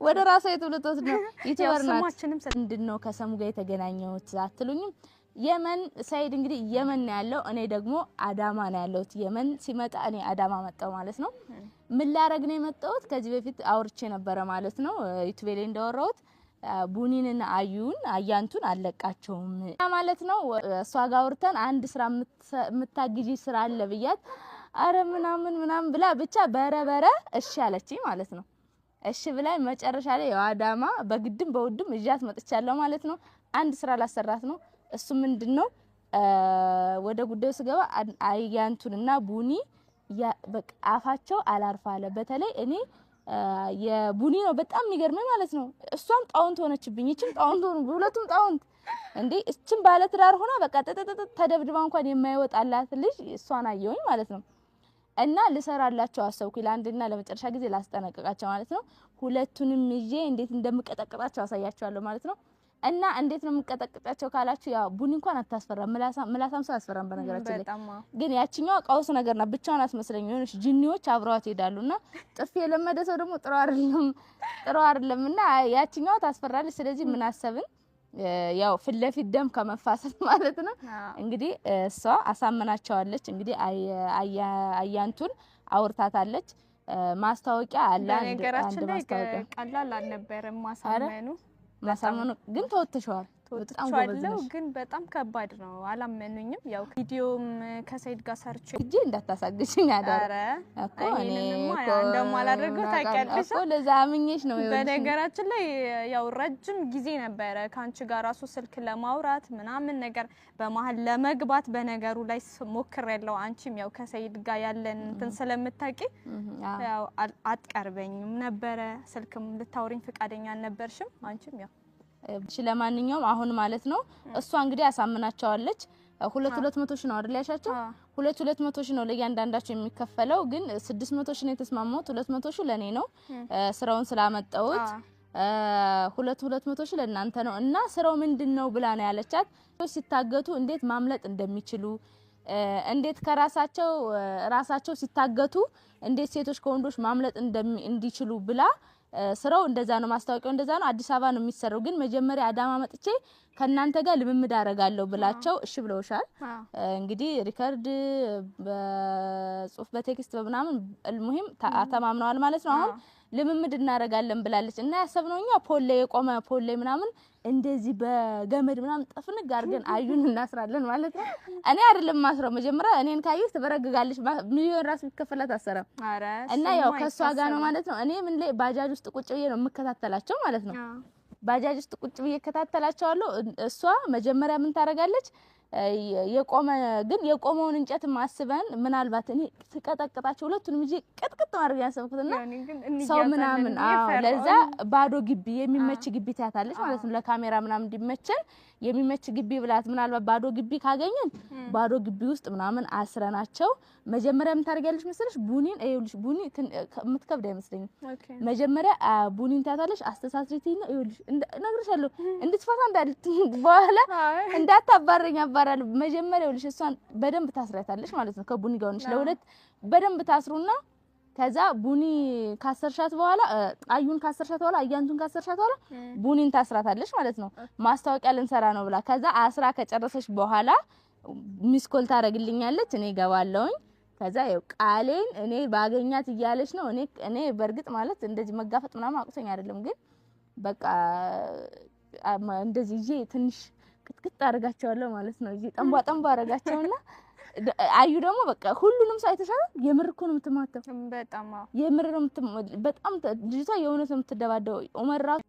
ወደ ራሴ የትብለቶት ነው ይተወርናት ምንድነው ከሰሙ ጋር የተገናኘሁት አትሉኝም የመን ሳይድ እንግዲህ የመን ያለው እኔ ደግሞ አዳማ ነው ያለሁት የመን ሲመጣ እኔ አዳማ መጣው ማለት ነው ምን ላረግ ነው የመጣሁት ከዚህ በፊት አውርቼ ነበር ማለት ነው ዩቲዩብ ላይ እንደወራሁት ቡኒንና አያንቱን አለቃቸውም ማለት ነው እሷ ጋር አውርተን አንድ ስራ የምታግጂ ስራ አለ ብያት አረ ምናምን ብላ ብቻ በረበረ እሺ አለችኝ ማለት ነው እሺ ብላ መጨረሻ ላይ አዳማ በግድም በውድም እጃት መጥቻለሁ ማለት ነው አንድ ስራ ላሰራት ነው እሱ ምንድነው ወደ ጉዳዩ ስገባ አያንቱንና ቡኒ በቃ አፋቸው አላርፋለ በተለይ እኔ የቡኒ ነው በጣም የሚገርመኝ ማለት ነው እሷም ጣውንት ሆነችብኝ እቺም ጣውንት ሆነ ሁለቱም ጣውንት እንዴ እቺም ባለ ትዳር ሆና በቃ ተደብድባ እንኳን የማይወጣላት ልጅ እሷን አየሁኝ ማለት ነው እና ልሰራላቸው አሰብኩኝ ለአንድና ለመጨረሻ ጊዜ ላስጠነቀቃቸው ማለት ነው ሁለቱንም ይዤ እንዴት እንደምቀጠቅጣቸው አሳያቸዋለሁ ማለት ነው እና እንዴት ነው የምቀጠቅጣቸው ካላችሁ ያው ቡኒ እንኳን አታስፈራም ምላሳም ሰው አስፈራም በነገራችን ላይ ግን ያቺኛው ቀውስ ነገርና ብቻዋን አትመስለኝ የሆነች ጂኒዎች አብረዋት ይሄዳሉና ጥፍ የለመደ ሰው ደግሞ ጥሩ አይደለምና ያቺኛው ታስፈራለች ስለዚህ ምን አሰብን ያው ፍለፊት ደም ከመፋሰስ ማለት ነው እንግዲህ እሷ አሳመናቸዋለች እንግዲህ አያንቱን አውርታታለች ማስታወቂያ አለ አንድ ማስታወቂያ ቀላል አልነበረም ማሳመኑ ግን ተወጥቷል በጣም ጎበዝነሽ ግን በጣም ከባድ ነው አላመኑኝም ያው ቪዲዮም ከሰይድ ጋር ሰርቼ እጂ እንዳታሳግሽኝ አዳረ እኮ እኔ እንደማላደርገው ታውቂያለሽ እኮ ለዛምኝሽ ነው በነገራችን ላይ ያው ረጅም ጊዜ ነበረ ካንቺ ጋር ራሱ ስልክ ለማውራት ምናምን ነገር በመሃል ለመግባት በነገሩ ላይ ሞክሬያለሁ አንቺም ያው ከሰይድ ጋር ያለን እንትን ስለምታውቂ ያው አትቀርበኝም ነበረ ስልክም ልታወሪኝ ፍቃደኛ አልነበርሽም አንቺም ያው ለማንኛውም አሁን ማለት ነው እሷ እንግዲህ አሳምናቸዋለች 200 ሺህ ነው አይደል ያሻቸው 200 ሺህ ነው ለያንዳንዳቸው የሚከፈለው ግን 600 ሺህ ነው የተስማማው 200 ሺህ ለኔ ነው ስራውን ስላመጣሁት 200 ሺህ ለእናንተ ነው እና ስራው ምንድነው ብላ ነው ያለቻት ሲታገቱ እንዴት ማምለጥ እንደሚችሉ እንዴት ራሳቸው ሲታገቱ እንዴት ሴቶች ከወንዶች ማምለጥ እንዲችሉ ብላ ስራው እንደዛ ነው ማስታወቂያው እንደዛ ነው አዲስ አበባ ነው የሚሰራው ግን መጀመሪያ አዳማ መጥቼ ከናንተ ጋር ልምምድ አረጋለሁ ብላቸው እሺ ብለውሻል እንግዲህ ሪከርድ በጽሁፍ በቴክስት በመናምን المهم ተማምነዋል ማለት ነው አሁን ልምምድ እናረጋለን ብላለች እና ያሰብነውኛ የቆመ ፖል ምናምን እንደዚህ በገመድ ምናምን ጠፍንግ አርገን አዩን እናስራለን ማለት ነው እኔ አይደለም ማስረው መጀመሪያ እኔን ካዩት ተበረግጋለች ሚሊዮን ራስ ቢከፈላት አሰራ እና ያው ከሷ ጋር ነው ማለት ነው እኔ ምን ላይ ባጃጅ ውስጥ ቁጭ ብዬ ነው የምከታተላቸው ማለት ነው ባጃጅ ውስጥ ቁጭ ብዬ እከታተላቸዋለሁ እሷ መጀመሪያ ምን ታረጋለች የቆመውን እንጨት ማስበን ምናልባት እኔ ተቀጠቀጣቸው ሁለቱንም እጂ ቅጥቅጥ ማድረግ ያሰብኩትና ሰው ምናምን ለዛ ባዶ ግቢ የሚመች ግቢ ታያታለች ማለት ነው ለካሜራ ምናምን እንዲመቸን የሚመች ግቢ ብላት ምናልባት ባዶ ግቢ ካገኘን ባዶ ግቢ ውስጥ ምናምን አስረናቸው መጀመሪያ ምን ታረጋለች መሰለሽ ቡኒን አይውልሽ ቡኒ የምትከብድ አይመስለኝም መጀመሪያ ቡኒን ታያታለች አስተሳስሪቲና አይውልሽ ነግርሻለሁ እንድትፈታ በኋላ እንዳታባረኝ አባራል መጀመሪያ አይውልሽ እሷን በደንብ ታስራታለች ማለት ነው ከቡኒ ጋር ሆነሽ ለሁለት በደንብ ታስሩና ከዛ ቡኒ ካሰርሻት በኋላ አዩን ካሰርሻት በኋላ አያንቱን ካሰርሻት በኋላ ቡኒን ታስራታለች ማለት ነው ማስታወቂያ ልንሰራ ነው ብላ ከዛ አስራ ከጨረሰሽ በኋላ ሚስኮል ታረግልኛለች እኔ ገባለሁኝ ከዛ ያው ቃሌን እኔ ባገኛት ይያለሽ ነው እኔ በርግጥ ማለት እንደዚህ መጋፈጥ ምናምን አቁተኛ አይደለም ግን በቃ እንደዚህ ይዤ ትንሽ ክትክት አረጋቸዋለሁ ማለት ነው ይዤ ጠንቧ አረጋቸውና አዩ ደግሞ በቃ ሁሉንም ሰው አይተሻል የምር እኮ ነው የምትማተው በጣም የምር ነው በጣም ልጅቷ የሆነ ሰው የምትደባደው ኡመር ራሱ